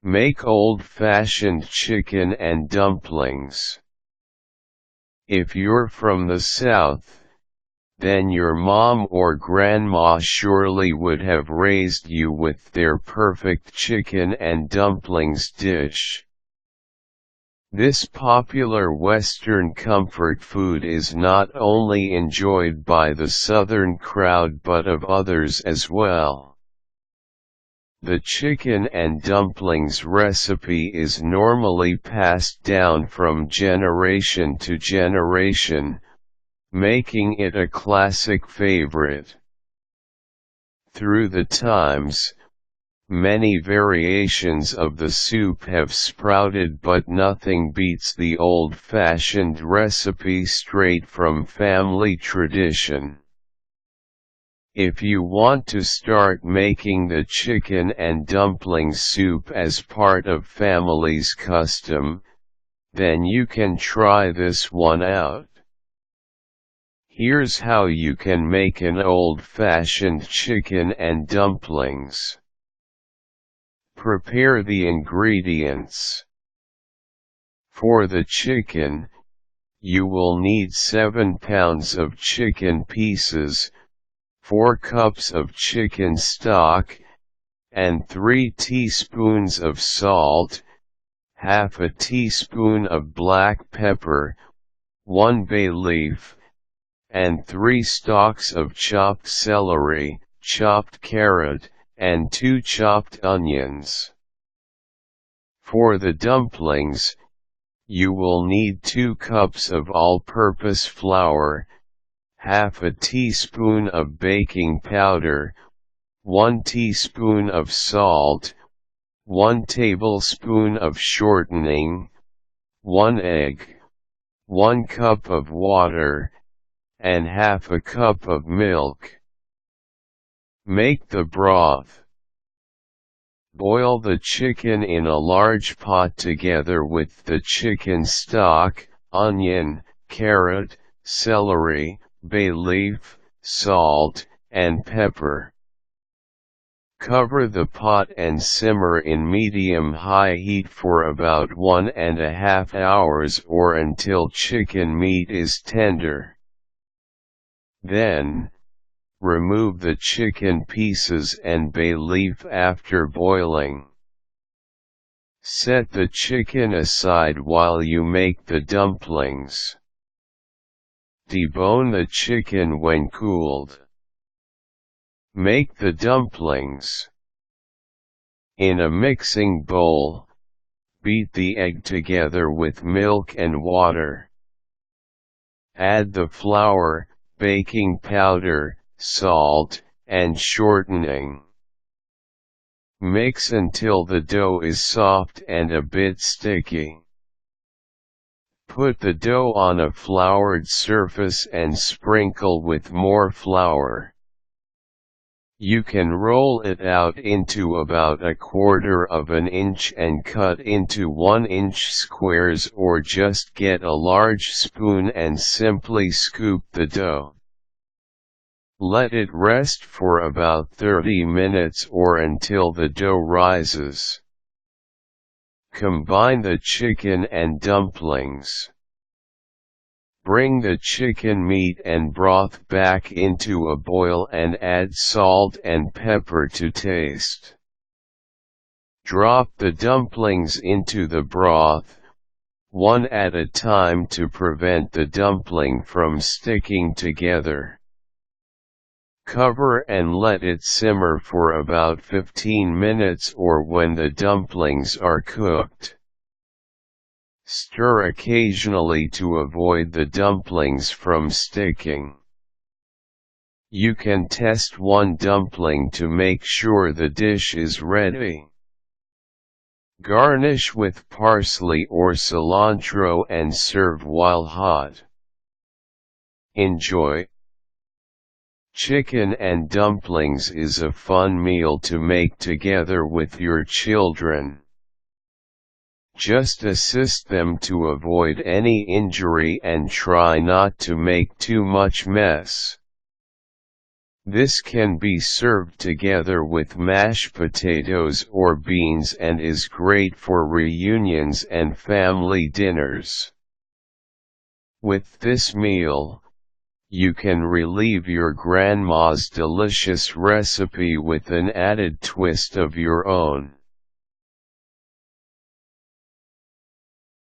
Make old-fashioned chicken and dumplings. If you're from the South, then your mom or grandma surely would have raised you with their perfect chicken and dumplings dish. This popular Western comfort food is not only enjoyed by the Southern crowd but of others as well. The chicken and dumplings recipe is normally passed down from generation to generation, making it a classic favorite. Through the times, many variations of the soup have sprouted, but nothing beats the old-fashioned recipe straight from family tradition. If you want to start making the chicken and dumpling soup as part of family's custom, then you can try this one out. Here's how you can make an old-fashioned chicken and dumplings. Prepare the ingredients. For the chicken, you will need 7 pounds of chicken pieces, 4 cups of chicken stock, and 3 teaspoons of salt, half a teaspoon of black pepper, 1 bay leaf, and 3 stalks of chopped celery, chopped carrot, and 2 chopped onions. For the dumplings, you will need 2 cups of all-purpose flour, half a teaspoon of baking powder, 1 teaspoon of salt, 1 tablespoon of shortening, 1 egg, 1 cup of water, and half a cup of milk. Make the broth. Boil the chicken in a large pot together with the chicken stock, onion, carrot, celery, bay leaf, salt, and pepper. Cover the pot and simmer in medium-high heat for about 1.5 hours or until chicken meat is tender. Then, remove the chicken pieces and bay leaf after boiling. Set the chicken aside while you make the dumplings. Debone the chicken when cooled. Make the dumplings. In a mixing bowl, beat the egg together with milk and water. Add the flour, baking powder, salt, and shortening. Mix until the dough is soft and a bit sticky. Put the dough on a floured surface and sprinkle with more flour. You can roll it out into about 1/4 inch and cut into 1-inch squares, or just get a large spoon and simply scoop the dough. Let it rest for about 30 minutes or until the dough rises. Combine the chicken and dumplings. Bring the chicken meat and broth back into a boil and add salt and pepper to taste. Drop the dumplings into the broth, one at a time to prevent the dumpling from sticking together. Cover and let it simmer for about 15 minutes or when the dumplings are cooked. Stir occasionally to avoid the dumplings from sticking. You can test one dumpling to make sure the dish is ready. Garnish with parsley or cilantro and serve while hot. Enjoy. Chicken and dumplings is a fun meal to make together with your children. Just assist them to avoid any injury and try not to make too much mess. This can be served together with mashed potatoes or beans and is great for reunions and family dinners. With this meal, you can relieve your grandma's delicious recipe with an added twist of your own.